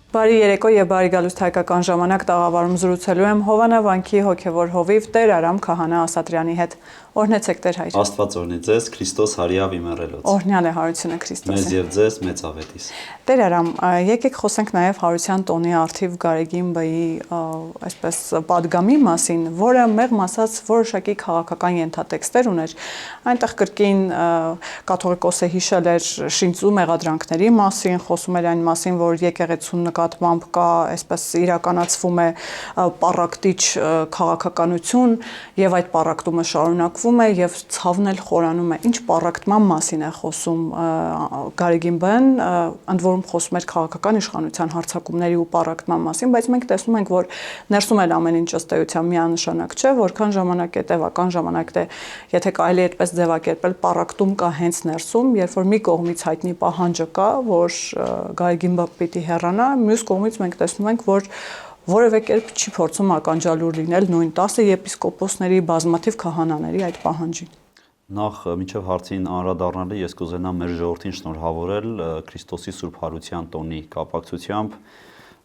Բարի երեկո եւ բարի գալուստ հայկական ժամանակ տաղավարում զրուցելու եմ Հովանա վանքի հոգևոր հովիվ Տեր Արամ Քահանա Ասատրյանի հետ։ Օրհնեցեք Տեր հայր։ Աստված օրհնի ձեզ, Քրիստոս հարիավ իմեռելոց։ Օրհնյալ է հարությունը Քրիստոսի։ Մեզ եւ ձեզ մեծ ավետիս։ Տեր Արամ, եկեք խոսենք նաեւ հարության տոնի արթիվ Գարեգին բայի այսպես падգամի մասին, որը մեղմ ասած որոշակի քաղաքական ենթատեքստեր ուներ։ Այնտեղ կրկին կաթողիկոսը հիշել էր շինծու մեղադրանքների մասին, խոսում էր այն մասին, որ եկեղեցու նկատմամբ կա այսպես իրականացվում է պառակտիչ քաղաքականություն եւ այդ պառակտումը շարունակվում է եւ ցավն էլ խորանում է։ Ինչ պառակտման մասին է խոսում Գարեգին բան, ընդ որում խոսում էր քաղաքական իշխանության հարձակումների ու պառակտման մասին, բայց մենք տեսնում ենք, որ ներսում էլ ամեն ինչ ըստ էության միանշանակ չէ, որքան ժամանակ է տևական ժամանակ է, եթե կարելի է այդպես ձևակերպել, պառակտում կա հենց ներսում, երբ որ մի կողմից հայտնի պահանջը կա, որ Գարեգին պիտի հեռանա, մյուս կողմից մենք տեսնում ենք, որ որևէ կերպ չի փորձում ականջալուր լինել նույն 10 եպիսկոպոսների բազմաթիվ քահանաների այդ պահանջին։ Նախ մինչև հարցին անդրադառնալը ես կուզենամ մեր ժողովրդին շնորհավորել Քրիստոսի Սուրբ Հարության տոնի կապակցությամբ։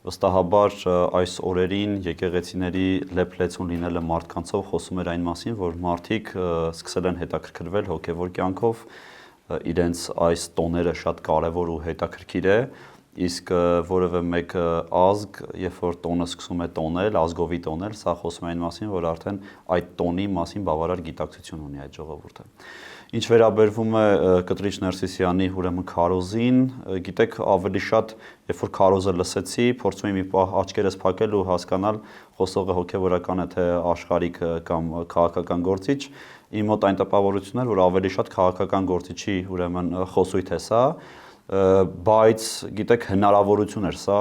Վստահաբար այս օրերին եկեղեցիների լեփլեցուն լինելը մարդկանցով խոսում էր այն մասին, որ մարդիկ սկսել են հետաքրքրվել հոգևոր կյանքով, իրենց այս տոները շատ կարևոր ու հետաքրքիր է, իսկ որևէ մեկ ազգ, երբ որ տոնը սկսում է տոնել, ազգովի տոնել, սա խոսում է այն մասին, որ արդեն այդ տոնի մասին բավարար գիտակցություն ունի այդ ժողովուրդը։ Ինչ վերաբերվում է Կտրիչ Ներսիսյանի ուրեմն քարոզին, գիտեք, ավելի շատ, երբ որ քարոզը լսեցի, փորձում եմ մի պահ աչքերս փակել ու հասկանալ խոսողը հոգևորական է թե աշխարհիկ կամ քաղաքական գործիչ, իմ մոտ այն տպավորությունն էր, որ ավելի շատ քաղաքական գործիչի ուրեմն խոսույթ է սա, բայց գիտեք հնարավորություն էր սա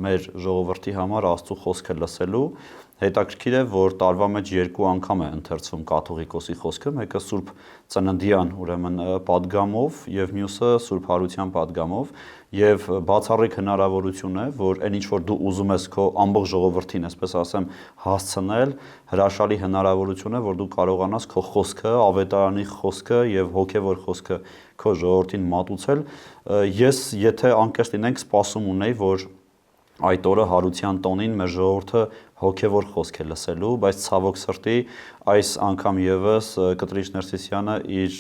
մեր ժողովրդի համար Աստծո խոսքը լսելու։ Հետաքրքիր է, որ տարվա մեջ 2 անգամ է ընթերցվում կաթողիկոսի խոսքը, մեկը Սուրբ Ծննդյան ուրեմն падգամով եւ մյուսը Սուրբ Հարության падգամով, եւ բացառիկ հնարավորություն է, որ այն ինչ որ դու ուզում ես քո ամբողջ ժողովրդին, այսպես ասեմ, հասցնել, հրաշալի հնարավորություն է, որ դու կարողանաս քո խոսքը, ավետարանի խոսքը եւ հոգեվոր խոսքը քո ժողովրդին մատուցել։ Ես եթե անկեղծ լինենք, սպասում ունեի, որ այդ օրը հարության տոնին մեր ժողովուրդը հոգևոր խոսք է լսելու, բայց ցավոք սրտի այս անգամ եւս Կտրիչ Ներսիսյանը իր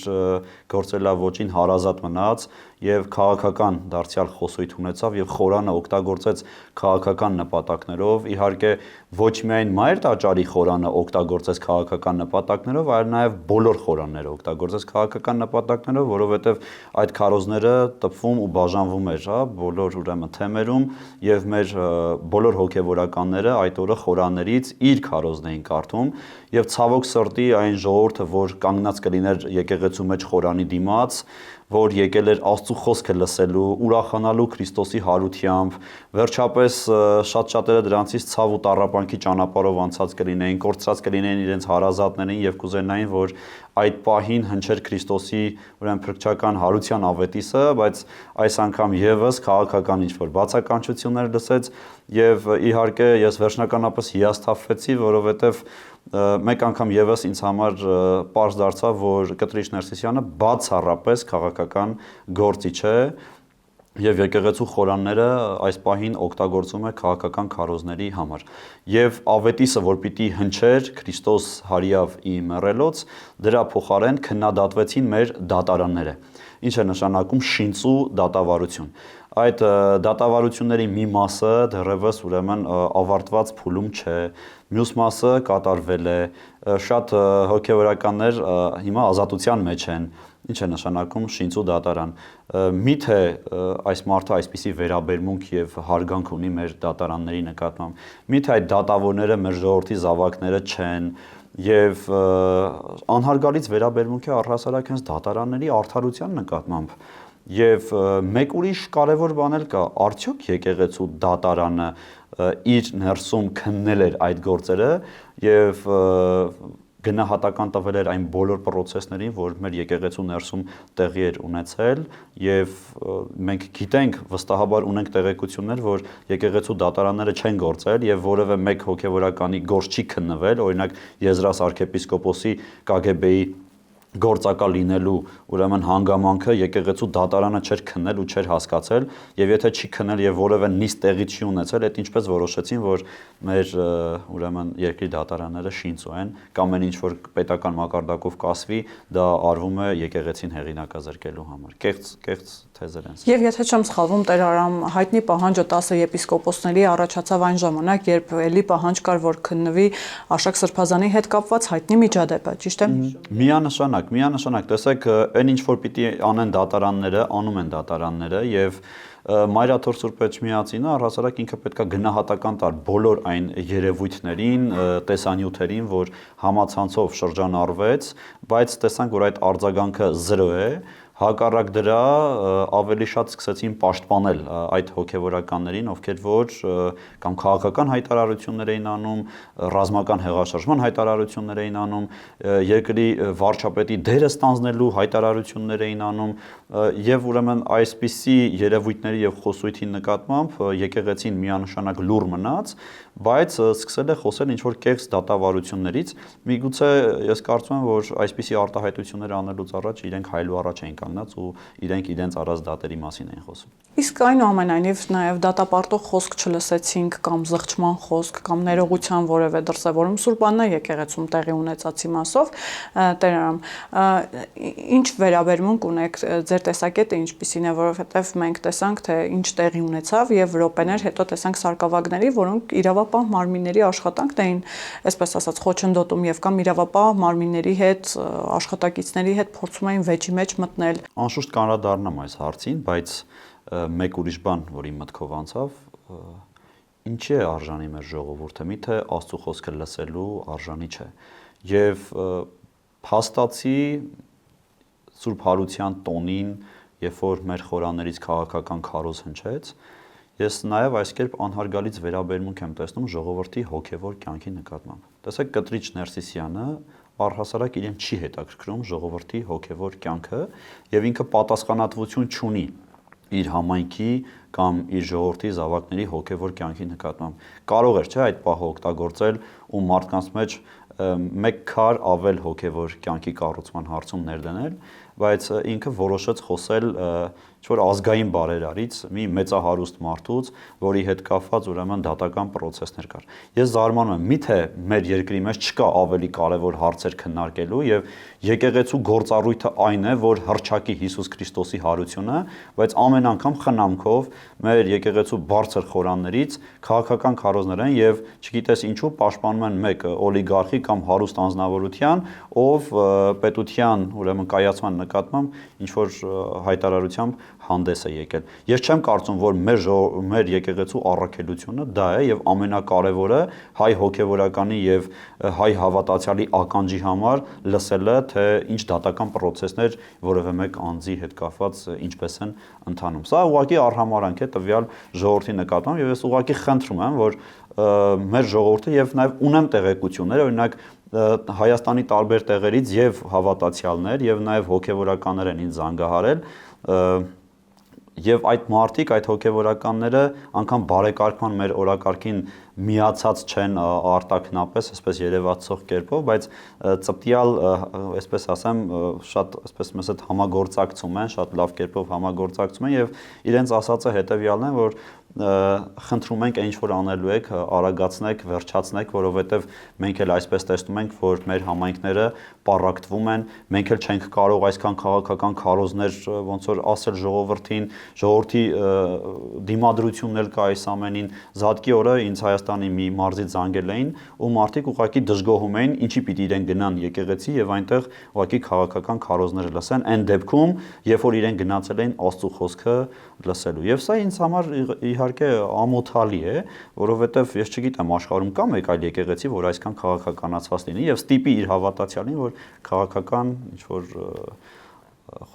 գործելավոճին հարազատ մնաց եւ քաղաքական դարձյալ խոսույթ ունեցավ եւ խորանը օգտագործեց քաղաքական նպատակներով, իհարկե ոչ միայն Մայր տաճարի խորանը օգտագործեց քաղաքական նպատակներով, այլ նաեւ բոլոր խորանները օգտագործեց քաղաքական նպատակներով, որովհետեւ այդ քարոզները տպվում ու բաժանվում էր, հա, բոլոր ուրեմն թեմերում եւ մեր բոլոր հոգեվորականները այդ օրը խորաներից իր քարոզն էին կարդում եւ ցավոք սրտի այն ժողովուրդը, որ կանգնած կլիներ եկեղեցու մեջ խորանի դիմաց, որ եկել էր Աստծո խոսքը լսելու, ուրախանալու Քրիստոսի հարությամբ, վերջապես շատ-շատերը դրանցից ցավ ու տառապանքի ճանապարհով անցած կլինեին, կորցրած կլինեին իրենց հարազատներին եւ կուզենային, որ այդ պահին հնչեր Քրիստոսի ուրեմն փրկչական հարության ավետիսը, բայց այս անգամ եւս քաղաքական ինչ-որ բացականչություններ լսեց եւ իհարկե ես վերջնականապես հիասթափվեցի, որովհետեւ մեկ անգամ եւս ինձ համար պարզ դարձավ, որ Կտրիչ Ներսիսյանը բացառապես քաղաքական գործիչ է եւ եկեղեցու խորանները այս պահին օգտագործում է քաղաքական քարոզների համար։ Եվ ավետիսը, որ պիտի հնչեր Քրիստոս հարիավ իմեռելոց, դրա փոխարեն քննադատվեցին մեր դատարանները։ Ինչ է նշանակում շինծու դատավարություն։ Այդ դատավարությունների մի մասը դեռևս ուրեմն ավարտված փուլում չէ, մյուս մասը կատարվել է, շատ հոգևորականներ հիմա ազատության մեջ են։ Ինչ է նշանակում շինծու դատարան։ Միթե այս մարդը այսպիսի վերաբերմունք եւ հարգանք ունի մեր դատարանների նկատմամբ։ Միթե այդ դատավորները մեր ժողովրդի զավակները չեն եւ անհարգալից վերաբերմունք է առհասարակ հենց դատարանների արդարության նկատմամբ։ Եվ մեկ ուրիշ կարևոր բան էլ կա, արդյոք եկեղեցու դատարանը իր ներսում քննել էր այդ գործերը եւ գնահատական տվել էր այն բոլոր process-ներին, որ մեր եկեղեցու ներսում տեղի էր ունեցել եւ մենք գիտենք, վստահաբար ունենք տեղեկություններ, որ եկեղեցու դատարանները չեն գործել եւ որևէ մեկ հոգեվորականի գործ չի քննվել, օրինակ Եզրաս arczepiskopos-ի KGB-ի գործակալ լինելու ուրեմն հանգամանքը եկեղեցու դատարանը չէր քննել ու չէր հասկացել եւ եթե չի քննել եւ որևէ նիստ տեղի չի ունեցել, այդ ինչպես որոշեցին, որ մեր ուրեմն երկրի դատարանները շինծու են կամ այն ինչ որ պետական մակարդակով կասվի, դա արվում է եկեղեցին հեղինակազրկելու համար։ Կեղծ թեզեր են։ Եվ եթե չեմ սխալվում, Տեր Արամ, հայտնի պահանջը 10 եպիսկոպոսների առաջացավ այն ժամանակ, երբ էլի պահանջ կար, որ քննվի Աշակ Սրբազանի հետ կապված հայտնի միջադեպը, ճիշտ է։ Միանշանակ, տեսեք, այն ինչ որ պիտի անեն դատարանները, անում են դատարանները եւ Մայրաթոր Սուրբ Էջմիածինը առհասարակ ինքը պետքա գնահատական տար բոլոր այն երևույթներին, տեսանյութերին, որ համացանցով շրջանառվեց, բայց տեսանք, որ այդ արձագանքը 0 է, հակառակ դրա ավելի շատ սկսեցին պաշտպանել այդ հոգևորականներին, ովքեր որ կամ քաղաքական հայտարարություններ էին անում, ռազմական հեղաշրջման հայտարարություններ էին անում, երկրի վարչապետի դերը ստանձնելու հայտարարություններ էին անում եւ ուրեմն այսպիսի երևույթների եւ խոսույթի նկատմամբ եկեղեցին միանշանակ լուր մնաց, բայց սկսել է խոսել ինչ որ կեղծ դատավարություններից, միգուցե ես կարծում եմ, որ այսպիսի արտահայտություններ անելուց առաջ իրենք հայլու առաջ էին կանգնած ու իրենք իրենց առած դատերի մասին էին խոսում։ Իսկ այնուամենայնիվ նաև դատապարտող խոսք չլսեցինք կամ զղջման խոսք կամ ներողության որևէ դրսևորում Սուրբ Աննա եկեղեցում տեղի ունեցածի մասով, Տեր Արամ, ինչ վերաբերմունք ունեք, ձեր տեսակետը ինչպիսին է, որովհետև մենք տեսանք, թե ինչ տեղի ունեցավ եւ րոպեներ հետո տեսանք սարկավագների, որոնք իրավապահ մարմինների աշխատանքն էին, այսպես ասած, խոչընդոտում եւ կամ իրավապահ մարմինների հետ, աշխատակիցների հետ փորձում էին վեճի մեջ մտնել։ Անշուշտ կանրադառնամ այս հարցին, բայց մեկ ուրիշ բան, որ իմ մտքով անցավ, ինչի է արժանի մեր ժողովուրդը, միթե Աստծո խոսքը լսելու արժանի չէ։ Եվ փաստացի Սուրբ Հարության տոնին, երբ որ մեր խորաներից քաղաքական քարոզ հնչեց, ես նաև այս կերպ անհարգալից վերաբերմունք եմ տեսնում ժողովրդի հոգևոր կյանքի նկատմամբ։ Տեսեք, Կտրիչ Ներսիսյանը առհասարակ իրեն չի հետաքրքրում ժողովրդի հոգևոր կյանքը եւ ինքը պատասխանատվություն չունի իր համայնքի կամ իր ժողովրդի զավակների հոգևոր կյանքի նկատմամբ։ Կարող էր, չէ, այդ պահը օգտագործել ու մարդկանց մեջ մեկ քար ավել հոգևոր կյանքի կառուցման հարցում ներդնել, բայց ինքը որոշեց խոսել ինչ-որ ազգային բարերարից, մի մեծահարուստ մարդուց, որի հետ կապված ուրեմն դատական պրոցեսներ կար։ Ես զարմանում եմ, միթե մեր երկրի մեջ չկա ավելի կարևոր հարցեր քննարկելու եւ եկեղեցու գործառույթը այն է, որ հռչակի Հիսուս Քրիստոսի հարությունը, բայց ամեն անգամ խնամքով մեր եկեղեցու բարձր խորաններից քաղաքական քարոզներ են եւ չգիտես ինչու պաշտպանում են մեկ օլիգարխի կամ հարուստ անձնավորության, ով պետության ուրեմն կայացման նկատմամբ ինչ որ հայտարարությամբ հանդես է եկել։ Ես չեմ կարծում, որ մեր եկեղեցու առաքելությունը դա է եւ ամենակարևորը հայ հոգեվորականի եւ հայ հավատացյալի ականջի համար լսելը, թե ինչ դատական պրոցեսներ որևէ մեկ անձի հետ կապված ինչպես են ընթանում։ Սա ուղղակի արհամարանք է տվյալ ժողովրդի նկատմամբ եւ ես ուղղակի խնդրում եմ, որ մեր ժողովուրդը եւ նաեւ ունեմ տեղեկություններ, օրինակ Հայաստանի տարբեր տեղերից եւ հավատացյալներ եւ նաեւ հոգեվորականներ են ինձ զանգահարել եւ այդ մարդիկ, այդ հոգեվորականները անգամ բարեկարգման մեր օրակարգին միացած չեն արտաքնապես, այսպես երևացող կերպով, բայց ծպտյալ, այսպես ասեմ, շատ այսպես մեզ հետ համագործակցում են, շատ լավ կերպով համագործակցում են եւ իրենց ասածը հետեւյալն է, որ խնդրում ենք ինչ որ անելու եք, արագացնեք, վերջացնեք, որովհետև մենք էլ այսպես տեսնում ենք, որ մեր համայնքները պառակտվում են, մենք էլ չենք կարող այսքան քաղաքական քարոզներ ոնց որ ասել ժողովրդին, ժողովրդի դիմադրությունն էլ կա այս ամենին։ Զատկի օրը ինձ Հայաստանի մի մարզից զանգել էին ու մարդիկ ուղղակի դժգոհում էին, ինչի պիտի իրեն գնան եկեղեցի եւ այնտեղ ուղղակի քաղաքական քարոզներ լսեն, այն դեպքում, երբ որ իրեն գնացել էին Աստծո խոսքը լսելու։ Եվ սա ինձ համար իհարկե ամոթալի է, որովհետև ես չգիտեմ աշխարհում կա մեկ այլ եկեղեցի, որ այսքան քաղաքականացված լինի եւ ստիպի իր հավատացյալին, որ քաղաքական ինչ որ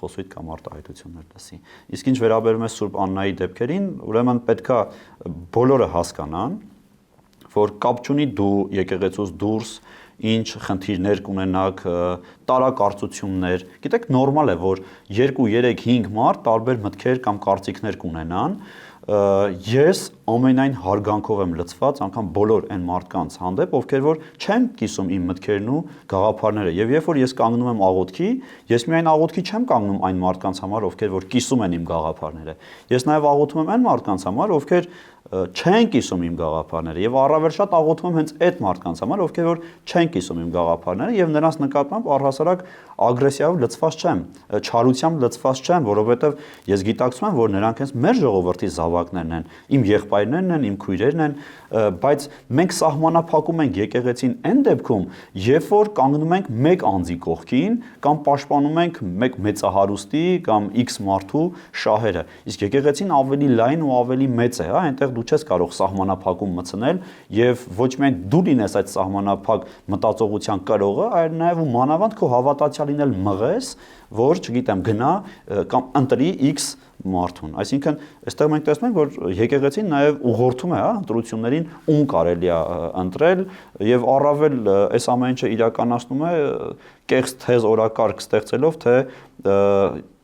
խոսույթ կամ արտահայտություններ լսի։ Իսկ ինչ վերաբերում է Սուրբ Աննայի դեպքերին, ուրեմն պետքա բոլորը հասկանան, որ կապ չունի դու եկեղեցուց դուրս ինչ խնդիրներ կունենաք, տարակարծություններ, գիտեք նորմալ է, որ 2, 3, 5 մարդ տարբեր մտքեր կամ կարծիքներ կունենան, ես ամենայն հարգանքով եմ լցված անգամ բոլոր այն մարդկանց հանդեպ, ովքեր որ չեն կիսում իմ մտքերն ու գաղափարները, եւ երբ որ ես կանգնում եմ աղոթքի, ես միայն աղոթքի չեմ կանգնում այն մարդկանց համար, ովքեր որ կիսում են իմ գաղափարները, ես նաեւ աղոթում եմ այն մարդկանց համար, ովքեր չեն կիսում իմ գաղափարները եւ առավել շատ աղոթում եմ հենց այդ մարդկանց համար, ովքեր որ չեն կիսում իմ գաղափարները եւ նրանց նկատմամբ առհասարակ ագրեսիայով լցված չեմ, չարությամբ լցված չեմ, որովհետեւ ես գիտակցում եմ, որ նրանք հենց մեր ժողովրդի զավակներն են, իմ եղբայրներն են, իմ քույրերն են, բայց մենք սահմանափակում ենք եկեղեցին այն դեպքում, երբ որ կանգնում ենք մեկ անձի կողքին կամ պաշտպանում ենք մեկ մեծահարուստի կամ X մարդու շահերը։ Իսկ եկեղեցին ավելի լայն ու ավելի մեծ է, հա, այնտեղ դու չես կարող սահմանափակում մտցնել եւ ոչ միայն դու լինես այդ սահմանափակ մտածողության կրողը, այլ նաեւ ու մանավանդ քո հավատացյալին էլ մղես, որ, չգիտեմ, գնա կամ ընտրի X մարդուն։ Այսինքն, այստեղ մենք տեսնում ենք, որ եկեղեցին նաև ուղղորդում է, հա, ընտրություններին ում կարելի է ընտրել եւ առավել այս ամեն ինչը իրականացնում է կեղծ թեզ օրակարգ ստեղծելով, թե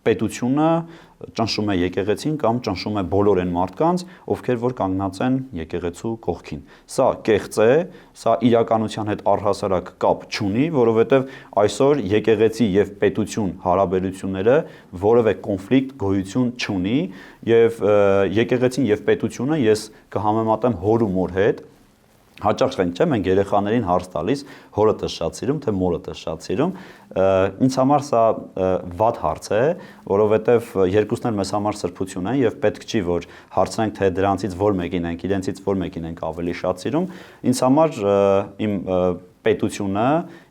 պետությունը ճնշում է եկեղեցին կամ ճնշում է բոլոր այն մարդկանց, ովքեր որ կանգնած են եկեղեցու կողքին։ Սա կեղծ է, սա իրականության հետ առհասարակ կապ չունի, որովհետև այսօր եկեղեցի եւ պետություն հարաբերությունները որևէ կոնֆլիկտ գոյություն չունի եւ եկեղեցին եւ պետությունը ես կհամեմատեմ հոր ու մոր հետ։ Հաճախ չէ, մենք երեխաներին հարց տալիս, հորդ է շատ սիրում, թե մորդ է շատ սիրում։ Ինձ համար սա վատ հարց է, որովհետև երկուսն էլ մեզ համար սրբություն են եւ պետք չի, որ հարցնենք, թե դրանցից որ մեկին ենք, իրենցից որ մեկին ենք ավելի շատ սիրում։ Ինձ համար իմ պետությունը,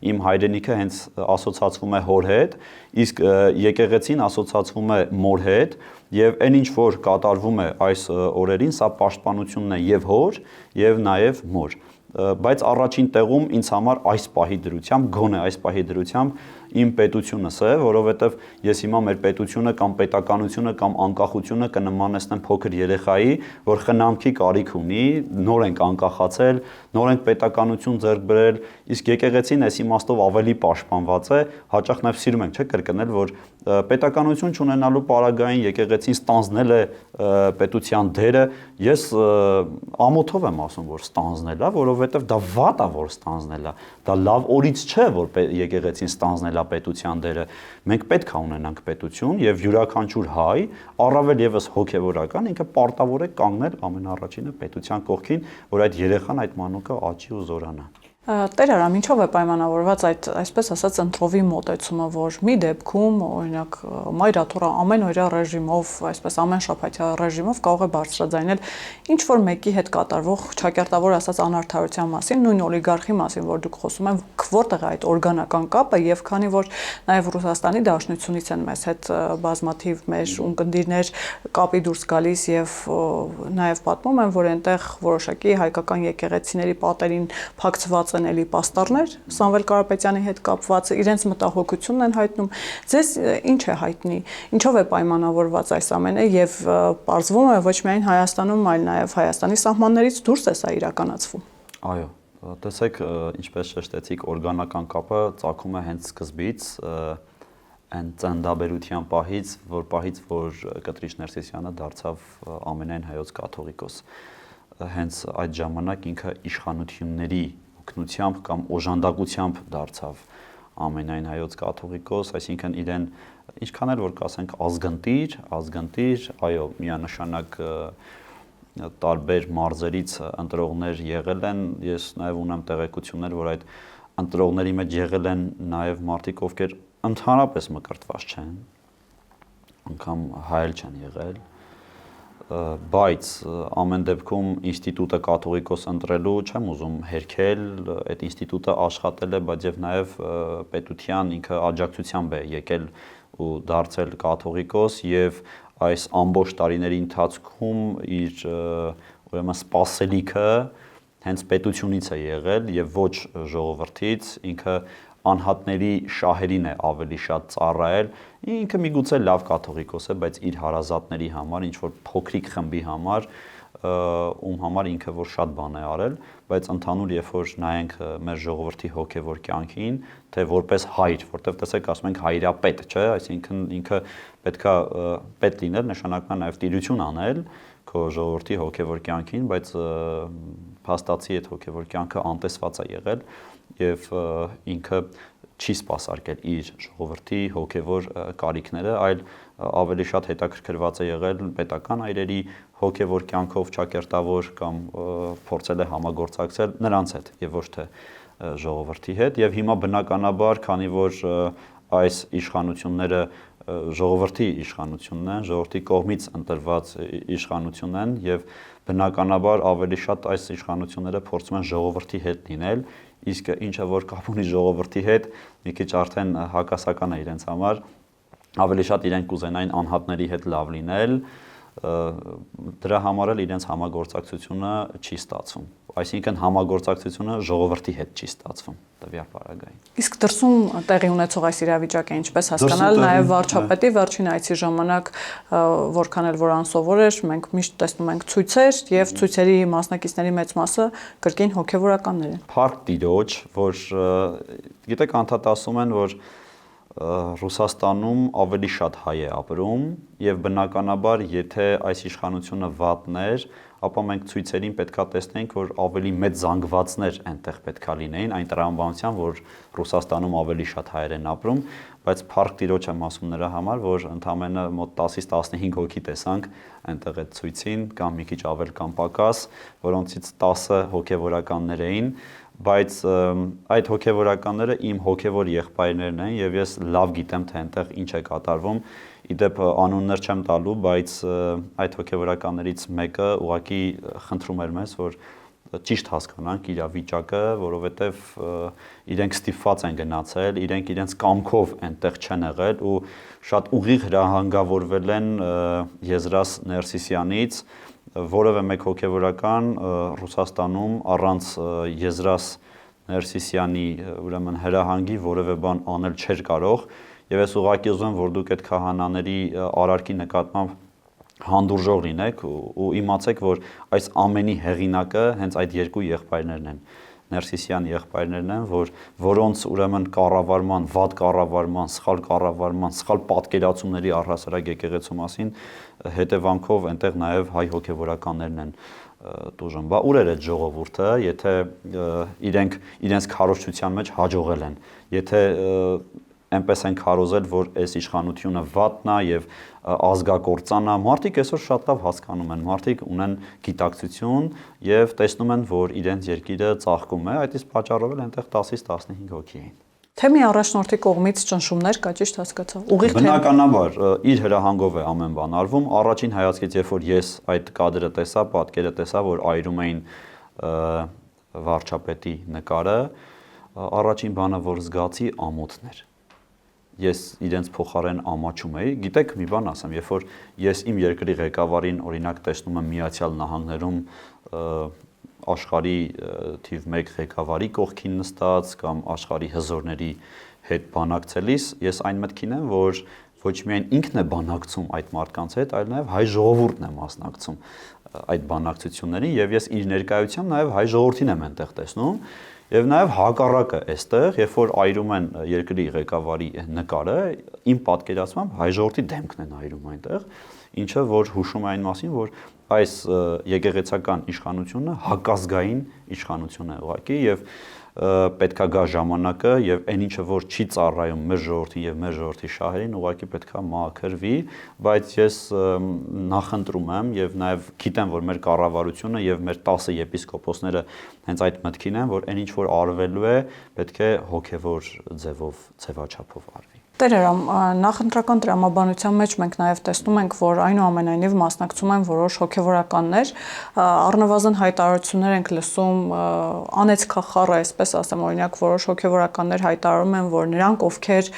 իմ հայրենիքը հենց ասոցացվում է հոր հետ, իսկ եկեղեցին ասոցացվում է մոր հետ, եւ այն ինչ որ կատարվում է այս օրերին, սա պաշտպանությունն է եւ հոր, եւ նաեւ մոր։ Բայց առաջին տեղում ինձ համար այս պահի դրությամբ, գոնե այս պահի դրությամբ իմ պետությունս է, որովհետև ես հիմա մեր պետությունը կամ պետականությունը կամ անկախությունը կնմանեցնեմ փոքր երեխայի, որ խնամքի կարիք ունի, նոր ենք անկախացել, նոր ենք պետականություն ձեռք բերել, իսկ եկեղեցին այս իմաստով ավելի պաշտպանված է, հաճախ նաև սիրում ենք, չէ՞, կրկնել, որ պետականություն չունենալու պարագային եկեղեցին ստանձնել է պետության դերը, ես ամոթով եմ ասում, որ ստանձնել է, որովհետև դա վատ է, որ ստանձնել է, դա լավ օրից չէ, որ եկեղեցին ստանձնել է պետության դերը։ Մենք պետք է ունենանք պետություն եւ յուրաքանչյուր հայ, առավել եւս հոգեվորական, ինքը պարտավոր է կանգնել ամենաառաջինը պետության կողքին, որ այդ երեխան, այդ մանուկը աճի ու զորանա։ Տեր Արամ, ինչով է պայմանավորված այդ, այսպես ասած, ընտրովի մոտեցումը, որ մի դեպքում, օրինակ, մայրաթոռը ամենօրյա ռեժիմով, այսպես ամենշաբաթյա ռեժիմով կարող է բարձրաձայնել ինչ որ մեկի հետ կատարվող ճակերտավոր ասած անարդարության մասին, նույն օլիգարխի մասին, որ դուք խոսում եք, որտեղ է այդ օրգանական կապը եւ քանի որ նաեւ Ռուսաստանի Դաշնությունից են մեզ հետ բազմաթիվ մեր ունկնդիրներ կապի դուրս գալիս եւ նաեւ պատմում են, որ այնտեղ որոշակի հայկական եկեղեցիների պատերին փակցված էլի պաստառներ Սամվել Կարապետյանի հետ կապված իրենց մտահոգությունն են հայտնում։ Ձեզ ինչ է հայտնի, ինչով է պայմանավորված այս ամենը եւ պարզվում է ոչ միայն Հայաստանում, այլ նաեւ Հայաստանի սահմաններից դուրս է սա իրականացվում։ Այո, տեսեք, ինչպես շեշտեցիք, օրգանական կապը ծագում է հենց սկզբից, այն ծննդաբերության պահից, որ Կտրիչ Ներսիսյանը դարձավ ամենայն հայոց կաթողիկոս։ Հենց այդ ժամանակ ինքը իշխանությունների օգնությամբ կամ օժանդակությամբ դարձավ ամենայն հայոց կաթողիկոս, այսինքն իրեն ինչքան էլ որ կասենք ազգընտիր, այո, միանշանակ տարբեր մարզերից ընտրողներ եղել են, ես նաև ունեմ տեղեկություններ, որ այդ ընտրողների մեջ եղել են նաև մարդիկ, ովքեր ընդհանրապես մկրտված չեն, անգամ հայել չեն եղել, բայց ամեն դեպքում ինստիտուտը կաթողիկոս ընտրելու չեմ ուզում հերքել, այդ ինստիտուտը աշխատել է, բայց եւ նաեւ պետության ինքը աջակցությամբ է եկել ու դարձել կաթողիկոս եւ այս ամբողջ տարիների ընթացքում իր ուրեմն սպասելիքը հենց պետությունից է եղել եւ ոչ ժողովրդից, ինքը անհատների շահերին է ավելի շատ ծառայել, ինքը միգուցե լավ կաթողիկոս է, բայց իր հարազատների համար, ինչ որ փոքրիկ խմբի համար, ում համար ինքը որ շատ բան է արել, բայց ընդհանուր երբ որ նայենք մեր ժողովրդի հոգևոր կյանքին, թե որպես հայր, որտեղ տեսեք ասում ենք հայրապետ, չէ, այսինքն ինքը պետքա պետ լինել, նշանակում է նաև տիրություն անել, քո ժողովրդի հոգևոր կյանքին, բայց փաստացի այդ հոգևոր կյանքը անտեսված է եղել եւ ինքը չի սպասարկել իր ժողովրդի հոգևոր կարիքները, այլ ավելի շատ հետաքրքրված է եղել պետական այրերի հոգևոր կյանքով ճակերտավոր կամ փորձել է համագործակցել նրանց հետ եւ ոչ թե ժողովրդի հետ եւ հիմա բնականաբար, քանի որ այս իշխանությունները ժողովրդի իշխանությունն են, ժողովրդի կողմից ընտրված իշխանություն են եւ բնականաբար ավելի շատ այս իշխանությունները փորձում են ժողովրդի հետ լինել, իսկ ինչը որ կապ ունի ժողովրդի հետ, մի քիչ արդեն հակասական է իրենց համար, ավելի շատ իրենք կուզենային անհատների հետ լավ լինել, դրա համար էլ իրենց համագործակցությունը չի ստացվում։ Այսինքն համագործակցությունը ժողովրդի հետ չի ստացվում տվյալ պարագային։ Իսկ դրսում տեղի ունեցող այս իրավիճակը ինչպես հասկանալ, նաև վարչապետի վերջին այցի ժամանակ որքան էլ որ անսովոր էր, մենք միշտ տեսնում ենք ցույցեր եւ ցույցերի մասնակիցների մեծ մասը կրկին հոգեվորականներ են։ Փառք Տիրոջ, որ գիտեք անդադ ասում են, որ Ռուսաստանում ավելի շատ հայ է ապրում եւ բնականաբար եթե այս իշխանությունը վատներ, ապա մենք ցույցերին պետքա տեսնենք, որ ավելի մեծ զանգվածներ այնտեղ պետքա լինեին, այն տրամաբանությամբ, որ Ռուսաստանում ավելի շատ հայեր են ապրում, բայց փառք Տիրոջ եմ ասում նրա համար, որ ընդամենը մոտ 10-ից 15 հոգի տեսանք այնտեղ այդ ցույցին, կամ մի քիչ ավել կամ պակաս, որոնցից 10-ը հոգեվորականներ էին, բայց այդ հոգեվորականները իմ հոգևոր եղբայրներն են եւ ես լավ գիտեմ թե այնտեղ ինչ է կատարվում իդեպ անուններ չեմ տալու բայց այդ հոգեվորականներից մեկը ուղղակի խնդրում էր մեզ որ ճիշտ հասկանանք իրավիճակը որովհետեւ իրենք ստիպված են գնացել իրենք իրենց կամքով այնտեղ չեն եղել ու շատ ուղիղ հրահանգավորվել են Եզրաս Ներսիսյանից որևէ մեկ հոգևորական Ռուսաստանում առանց Եզրաս Ներսիսյանի ուրեմն հրահանգի որևէ բան անել չէր կարող եւ ես ուղղակի ուզում եմ որ դուք այդ քահանաների արարքի նկատմամբ հանդուրժող լինեք ու իմացեք որ այս ամենի հեղինակը հենց այդ երկու եղբայրներն են Ներսիսյան եղբայրներն են, որոնց ուրեմն կառավարման, վատ կառավարման, սխալ պատկերացումների առհասարակ եկեղեցու մասին հետևանքով այնտեղ նաև հայ հոգևորականներն են տուժում։ Բա ուր էր այդ ժողովուրդը, եթե իրենց քարոզչության մեջ հաջողել են, եթե այնպես են քարոզել, որ այս իշխանությունը վատն է եւ ազգակործան է, մարդիկ այսօր շատ լավ հասկանում են, մարդիկ ունեն գիտակցություն եւ տեսնում են, որ իրենց երկիրը ծաղկում է, այդ իսկ պատճառով էլ այնտեղ 10-ից 15 հոգի էին։ Թե մի առաջնորդի կողմից ճնշումներ կա, ճիշտ հասկացա։ Ուղիղ թե բնականաբար իր հրահանգով է ամեն բան արվում։ Առաջին հայացքից, երբ որ ես այդ կադրը տեսա, պատկերը տեսա, որ այրում էին վարչապետի նկարը, առաջին բանը, որ զգացի, ամոթներ։ Ես իրենց փոխարեն ամաչում էի։ Գիտեք, մի բան ասեմ, երբ որ ես իմ երկրի ղեկավարին օրինակ տեսնում եմ Միացյալ Նահանգներում աշխարհի թիվ 1 ղեկավարի կողքին նստած կամ աշխարհի հզորների հետ բանակցելիս, ես այն մտքին եմ, որ ոչ միայն ինքն է բանակցում այդ մարդկանց հետ, այլ նաև հայ ժողովուրդն է մասնակցում այդ բանակցություններին եւ ես իր ներկայությամբ նաև հայ ժողովրդին եմ այնտեղ տեսնում եւ նաև հակառակը այստեղ, երբ որ այրում են երկրի ղեկավարի նկարը, իմ պատկերացմամբ հայ ժողովրդի դեմքն են այրում այնտեղ, ինչը որ հուշում է այն մասին, որ այս եկեղեցական իշխանությունը հակազգային իշխանություն է ուղղակի եւ պետքա գա ժամանակը եւ այն ինչը որ չի ծառայում մեր ժողովրդին եւ մեր ժողովրդի շահերին ուղղակի պետքա մաքրվի, բայց ես նախընտրում եմ եւ նաեւ գիտեմ որ մեր կառավարությունը եւ մեր 10 եպիսկոպոսները հենց այդ մտքին են որ այն ինչ որ արվելու է պետք է հոգեվոր ձևաչափով արվի։ Տեր Հրամ, նախընտրական տրամաբանության մեջ մենք նաև տեսնում ենք, որ այնուամենայնիվ մասնակցում են որոշ հոգևորականներ, առնվազն հայտարարություններ ենք լսում, անեծքախառը, այսպես ասեմ, օրինակ որոշ հոգևորականներ հայտարարում են, որ նրանք, ովքեր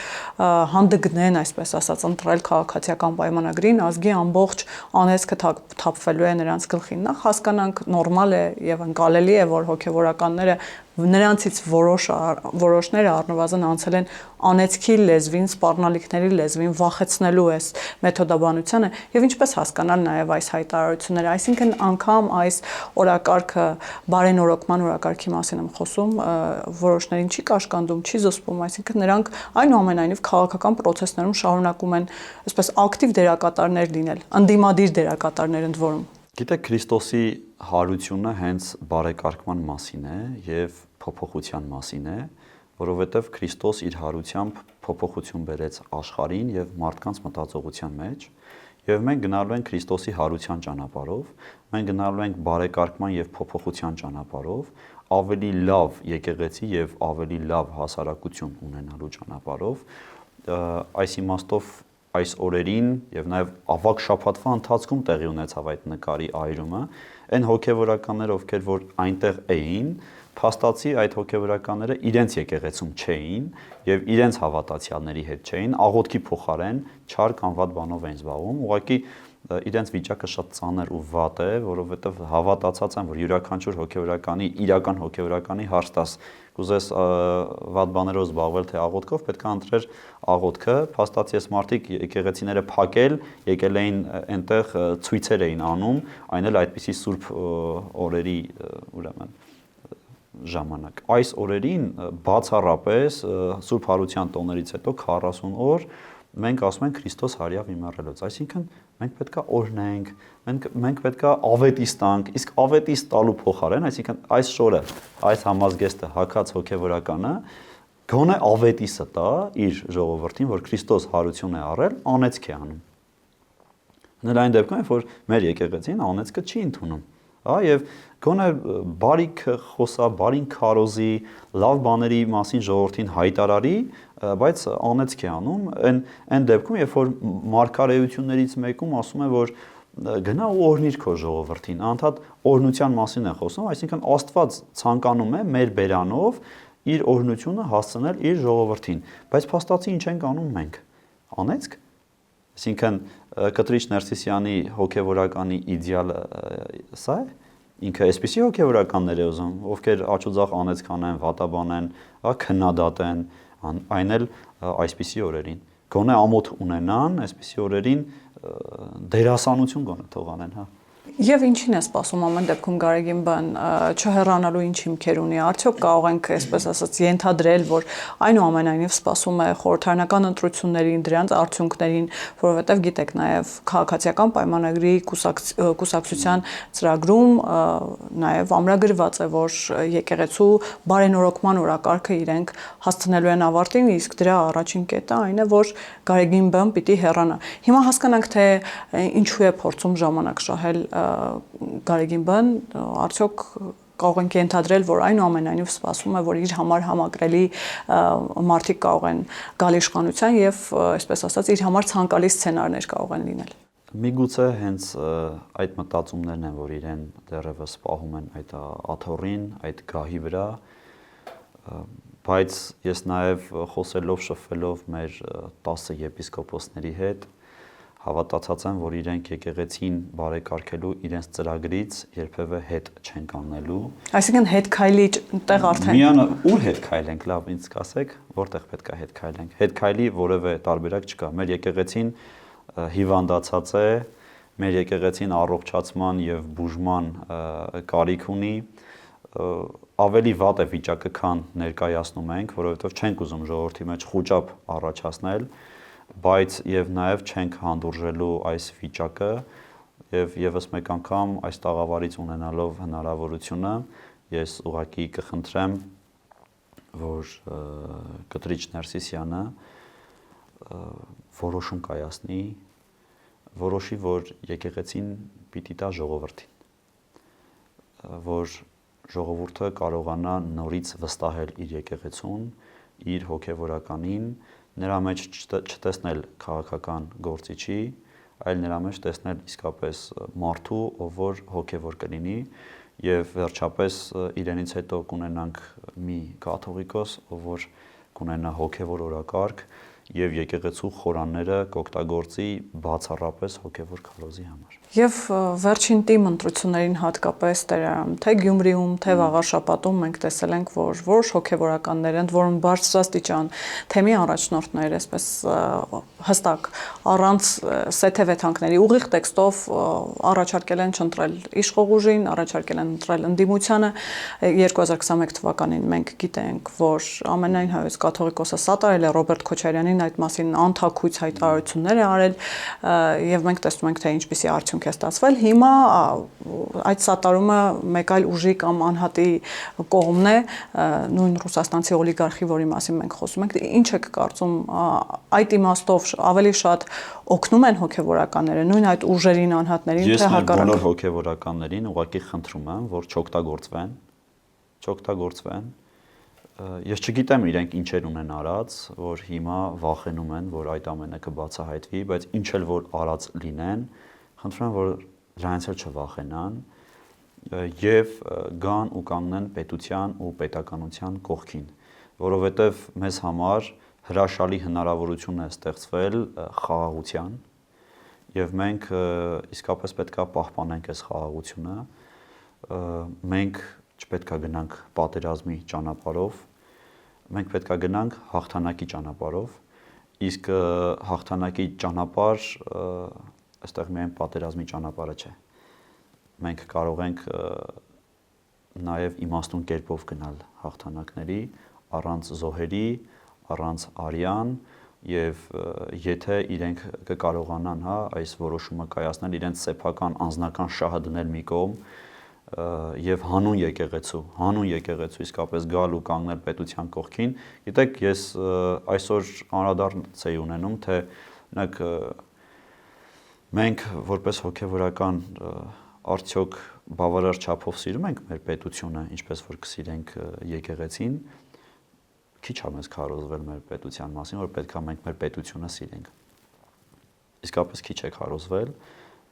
հանդգնեն, այսպես ասած, ընտրել քաղաքացիական պայմանագրին, ազգի ամբողջ անեծքը թափվելու է նրանց գլխին։ Նախ հասկանանք նորմալ է եւ ընկալելի է, որ հոգևորականները նրանցից որոշները առնվազն անցել են անեծքի լեզվին, սպառնալիքների լեզվին, վախեցնելու այս մեթոդաբանությանը եւ ինչպես հասկանալ նաեւ այս հայտարարությունները, այսինքն անգամ այս օրակարգը բարենորոգման օրակարգի մասին եմ խոսում, որոշներին չի կաշկանդում, չի զսպում, այսինքն նրանք այնուամենայնիվ քաղաքական process-ներում շարունակում են այսպես ակտիվ դերակատարներ լինել, ընդդիմադիր դերակատարներ ընդ որում։ Գիտեք, Քրիստոսի հարությունը հենց բարեկարգման մասին է եւ փոփոխության մասին է, որովհետեւ Քրիստոս իր հարությամբ փոփոխություն բերեց աշխարհին եւ մարդկանց մտածողության մեջ, եւ մենք գնալու ենք Քրիստոսի հարության ճանապարհով, մենք գնալու ենք բարեկարգման եւ փոփոխության ճանապարհով, ավելի լավ եկեղեցի եւ ավելի լավ հասարակություն ունենալու ճանապարհով, այս իմաստով այս օրերին եւ նաեւ ավագ շաբաթվա ընթացքում տեղի ունեցավ այդ նկարի այրումը, այն հոգեվորականները, ովքեր որ այնտեղ էին, փաստացի այդ հոգեվորականները իրենց եկեղեցում չէին եւ իրենց հավատացյալների հետ չէին, աղոթքի փոխարեն չար կամ վատ բանով էին զբաղվում, ուղղակի իրենց վիճակը շատ ծանր ու վատ է, որովհետեւ հավատացած են, որ յուրաքանչյուր հոգեվորականի, իրական հոգեվորականի հարստաս կուզես վատ բաներով զբաղվել թե աղոթքով, պետք է ընտրեր աղոթքը, փաստացի այս մարդիկ եկեղեցիները փակել, եկել էին այնտեղ ցույցեր էին անում, այն էլ այդպիսի սուրբ օրերի, ուրեմն ժամանակ։ Այս օրերին բացառապես Սուրբ Հարության տոներից հետո 40 օր մենք ասում ենք Քրիստոս հարյավ իմառելոց, այսինքն մենք պետքա օրհնենք, մենք պետքա ավետիս տանք, իսկ ավետիս տալու փոխարեն, այսինքն այս շորը, այս համազգեստը հակած հոգեվորականը գոնե ավետիսը տա իր ժողովրդին, որ Քրիստոս հարություն է առել, անեծք է անում։ Նրան դեպքում, որ մեր եկեղեցին անեծքը չի ընդունում, եւ գոնե բարիք խոսա, բարին քարոզի, լավ բաների մասին ժողովրդին հայտարարի, բայց անեծք է անում, այն դեպքում, երբ որ մարգարեություններից մեկում ասում է, որ գնա ու օրհնիր քո ժողովրդին, անդադ օրհնության մասին է խոսում, այսինքն Աստված ցանկանում է մեր բերանով իր օրհնությունը հասցնել իր ժողովրդին, բայց փաստացի ինչ ենք անում մենք։ Անեծք։ Այսինքն Կտրիչ Ներսիսյանի հոգեվորականի իդեալը սա է։ Ինքը այսպիսի հոգեվորականներ է ուզում, ովքեր աչուձախ անեծք անեն, վատաբանեն, քննադատեն, այն էլ այսպիսի օրերին։ Գոնե ամոթ ունենան, այսպիսի օրերին դերասանություն գոնե թողանեն, հա։ Եվ ինչին է սպասում ամեն դեպքում Գարեգին բան չհեռանալու ինչ հիմքեր ունի, արդյոք կարող ենք այսպես ասած ենթադրել, որ այնուամենայնիվ սպասում է խորհրդարանական ընտրություններին, դրանց արդյունքներին, որովհետև գիտեք նաև քաղաքացիական պայմանագրի կուսակցության ծրագրում նաև ամրագրված է, որ եկեղեցու բարենորոգման օրակարգը իրենք հասցնելու են ավարտին, իսկ դրա առաջին կետը այն է, որ Գարեգին բան պիտի հեռանա։ Հիմա հասկանանք, թե ինչու է փորձում ժամանակ շահել Գարեգին բան, արդյոք կարող ենք ենթադրել, որ այնուամենայնիվ սպասում է, որ իր համար համակրելի մարդիկ կարող են գալ իշխանության եւ, այսպես ասած, իր համար ցանկալի սցենարներ կարող են լինել։ Միգուցե հենց այդ մտածումներն են, որ իրեն դեռևս պահում են այդ աթոռին, այդ գահի վրա, բայց ես նաև խոսելով, շփվելով մեր 10 եպիսկոպոսների հետ, հավատացած եմ, որ իրենք եկեղեցին բարեկարգելու իրենց ծրագրից երբևէ հետ չեն կանգնելու։ Այսինքն հետ քայլի տեղ արդեն։ Միանը ուր հետ քայլենք, լավ ինձ ասեք, որտեղ պետք է հետ քայլենք։ Հետ քայլի որևէ տարբերակ չկա։ Մեր եկեղեցին հիվանդացած է, մեր եկեղեցին առողջացման եւ բուժման կարիք ունի, ավելի վատ է վիճակը, քան ներկայացնում ենք, որովհետեւ չենք ուզում ժողովրդի մեջ խուճապ առաջացնել, բայց եւ նաեւ չենք հանդուրժելու այս վիճակը եւ եւս մեկ անգամ այս տաղավարից ունենալով հնարավորությունը ես ուղղակի կխնդրեմ, որ Կտրիչ Ներսիսյանը որոշում կայացնի, որոշի, որ եկեղեցին պիտի տա ժողովրդին, որ ժողովուրդը կարողանա նորից վստահել իր եկեղեցուն, իր հոգեվորականին, նրա մեջ չտեսնել քաղաքական գործիչի, այլ նրա մեջ տեսնել իսկապես մարդու, ով որ հոգևոր կլինի եւ վերջապես իրենից հետո կունենանք մի կաթողիկոս, ով որ կունենա հոգևոր օրակարգ եւ եկեղեցու խորանները կօգտագործի բացառապես հոգևոր քարոզի համար։ Եվ վերջին տիմ ընտրություններին հատկապես Տերարանում, թե Գյումրիում, թե Վաղարշապատում մենք տեսել ենք, որ որոշ հոգևորականներ, ընդ որում բարձրաստիճան թեմի առաջնորդներ, այսպես հստակ առանց սեթևեթանքների ուղիղ տեքստով առաջարկել են չընտրել իշխող ուժին, առաջարկել են ընտրել ընդդիմությանը։ 2021 թվականին մենք գիտենք, որ ամենայն հայոց կաթողիկոսը սատարել է Ռոբերտ Քոչարյանին նույն այդ մասին անթաքույց հայտարարություններ է արել եւ մենք տեսնում ենք թե ինչպիսի արդյունք է ստացվել։ Հիմա այդ սատարումը մեկ այլ ուժի կամ անհատի կողմն է, նույն ռուսաստանցի օլիգարխի, որի մասին մենք խոսում ենք։ Ինչ եք կարծում, այդ իմաստով ավելի շատ օգնում են հոգեվորականները նույն այդ ուժերին, անհատներին, թե հակառակը։ Ես բոլոր հոգեվորականներին ուղղակի խնդրում եմ, որ չօգտագործվեն։ Ես չգիտեմ իրենք ինչեր ունեն արած, որ հիմա վախենում են, որ այդ ամենը կբացահայտվի, բայց ինչ էլ որ արած լինեն, խնդրում եմ, որ դրանից էլ չվախենան եւ գան ու կանգնեն պետության ու պետականության կողքին, որովհետեւ մեզ համար հրաշալի հնարավորություն է ստեղծվել խաղաղության եւ մենք իսկապես պետք է պահպանենք այս խաղաղությունը։ Մենք չպետք է գնանք պատերազմի ճանապարհով, մենք պետք է գնանք հաղթանակի ճանապարհով, իսկ հաղթանակի ճանապարհ այստեղ միայն պատերազմի ճանապարհը չէ։ Մենք կարող ենք նաև իմաստուն կերպով գնալ հաղթանակների, առանց զոհերի, առանց արյան, եւ եթե իրենք կկարողանան, այս որոշումը կայացնել, իրենց սեփական անձնական շահը դնել մի կողմ եւ հանուն եկեղեցու իսկապես գալ ու կանգնել պետության կողքին։ Գիտեք, ես այսօր անդրադարձ էի ունենում, թե մենք որպես հոգեվորական արդյոք բավարար չափով սիրում ենք մեր պետությունը, ինչպես որ կսիրենք եկեղեցին, քիչ է մեզ քարոզվել մեր պետության մասին, որ պետք է մենք մեր պետությունը սիրենք։ Իսկապես քիչ է քարոզվել,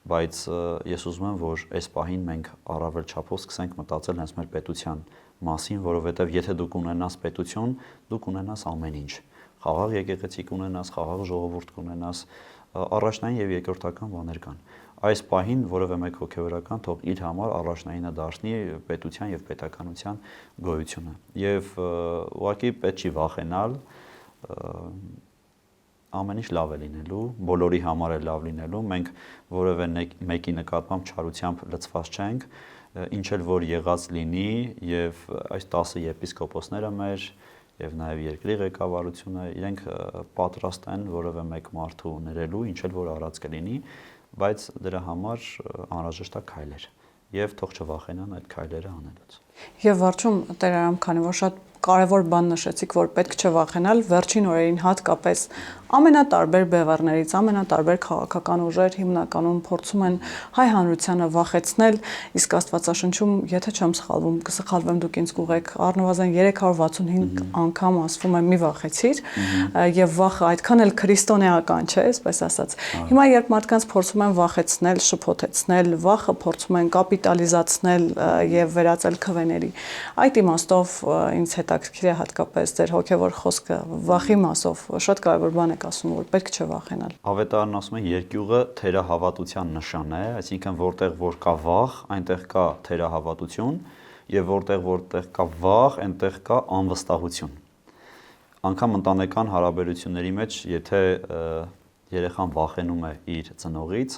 բայց ես ուզում եմ, որ այս պահին մենք առավել չափով սկսենք մտածել հենց մեր պետության մասին, որովհետև եթե դու կունենաս պետություն, դու կունենաս ամեն ինչ։ Խաղաղ եկեղեցի կունենաս, խաղաղ ժողովուրդ կունենաս, առաջնային եւ երկրորդական բաներ կան։ Այս պահին որևէ մեկ հոգեվորական թող իր համար առաջնայինը դարձնի պետության եւ պետականության գոյությունը։ Եվ ուղղակի պետք չի վախենալ, ամեն ինչ լավ է լինելու, բոլորի համար է լավ լինելու, մենք որևէ մեկի նկատմամբ չարությամբ լցված չենք, ինչ էլ որ եղած լինի եւ այս 10 եպիսկոպոսները մեր եւ նաեւ երկրի ղեկավարությունը իրենք պատրաստ են որևէ մեկ մարդու ներելու, ինչ էլ որ արած կլինի, բայց դրա համար անհրաժեշտ է քայլեր եւ թող չվախենան այդ քայլերը անելուց։ Եվ վերջում Տեր Արամ, քանի որ շատ կարևոր բան նշեցիք, որ պետք չէ վախենալ, վերջին օրերին հատկապես ամենատարբեր բևեռներից, ամենատարբեր քաղաքական ուժեր հիմնականում փորձում են հայ հանրությանը վախեցնել, իսկ Աստվածաշնչում, եթե չեմ սխալվում, կսխալվեմ դուք ինձ կուղեք, առնվազն 365 անգամ ասվում է մի վախեցիր, եւ վախը այդքան էլ քրիստոնեական չէ, այսպես ասած։ Հիմա երբ մարդկանց փորձում են վախեցնել, շփոթեցնել, վախը փորձում են կապիտալիզացնել եւ վերածել քվեների, այդ իմաստով ինձ հետաքրքիր է հատկապես ձեր հոգևոր խոսքը վախի մասով, շատ կարևոր բան եք ասում, որ պետք չէ վախենալ։ Ավետարանն ասում է երկյուղը թերահավատության նշան է, այսինքն որտեղ որ կա վախ, այնտեղ կա թերահավատություն, եւ որտեղ կա վախ, այնտեղ կա անվստահություն։ Անկամ ընտանեկան հարաբերությունների մեջ, եթե երեխան վախենում է իր ծնողից,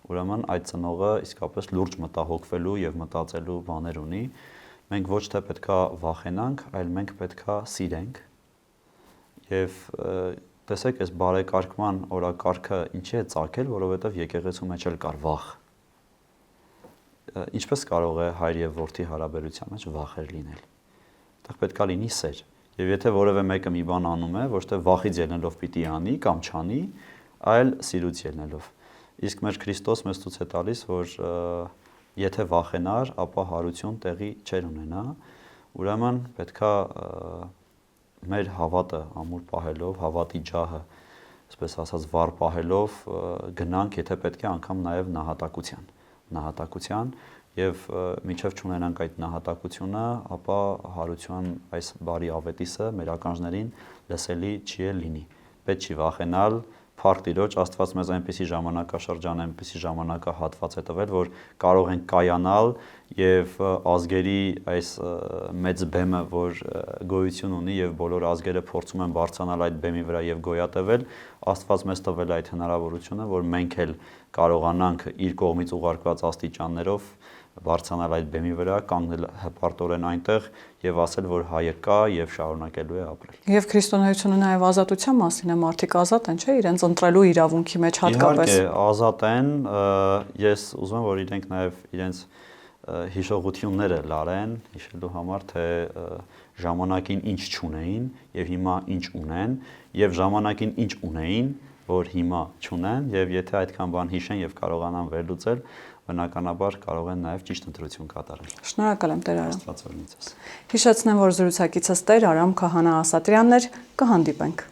ուրեմն այդ ծնողը իսկապես լուրջ մտահոգվելու եւ մտածելու բաներ ունի։ Մենք ոչ թե պետքա վախենանք, այլ մենք պետքա սիրենք։ Եվ տեսեք, այս բարեկարգման օրակարգը ինչի է ծագել, որովհետև եկեղեցու մեջ էլ կար վախ։ Ինչպես կարող է հայր եւ որդի հարաբերության մեջ վախեր լինել։ Այդտեղ պետքա լինի սեր։ Եվ եթե որևէ մեկը մի բան անում է, ոչ թե վախից ելնելով պիտի անի կամ չանի, այլ սիրուց ելնելով։ Իսկ մեր Քրիստոս մեզ ցույց է տալիս, որ եթե վախենար, ապա հարություն տեղի չեր ունենա, ուրեմն պետքա մեր հավատը ամուր պահելով, հավատի ջահը, այսպես ասած, վառ պահելով գնանք, եթե պետք է անգամ նաև նահատակության եւ մինչև չունենանք այդ նահատակությունը, ապա հարություն այս բարի ավետիսը մեր ականջներին լսելի չի լինի։ Պետք չի վախենալ, Փառք Տիրոջ, Աստված մեզ այնպիսի ժամանակաշրջան, այնպիսի ժամանակահատված է տվել, որ կարող ենք կայանալ եւ ազգերի այս մեծ բեմը, որ գոյություն ունի եւ բոլոր ազգերը փորձում են բարձրանալ այդ բեմի վրա եւ գոյատևել, Աստված մեզ տվել այդ հնարավորությունը, որ մենք էլ կարողանանք իր կողմից ուղարկված աստիճաններով բարձրանալ այդ բեմի վրա, կանգնել հպարտորեն այնտեղ եւ ասել, որ հայը կա եւ շարունակելու է ապրել։ Եվ քրիստոնեությունը նաեւ ազատության մասին է, մարդիկ ազատ են, չէ՞, իրենց ընտրելու իրավունքի մեջ հատկապես։ Իհարկե, ազատ են, ես ուզում եմ, որ իրենք նաեւ իրենց հիշողությունները լարեն, հիշելու համար, թե ժամանակին ինչ չունեին եւ հիմա ինչ ունեն, եւ ժամանակին ինչ ունեին, որ հիմա չունեն, եւ եթե այդքան բան հիշեն եւ կարողանան վերլուծել, բնականաբար կարող են նաեւ ճիշտ ընտրություն կատարել։ Շնորհակալ եմ Տեր Արամ։ Աստված օրհնի ձեզ։ Հիշեցնեմ, որ զրուցակիցս Տեր Արամ Քահանա Ասատրյանն էր, կհանդիպենք։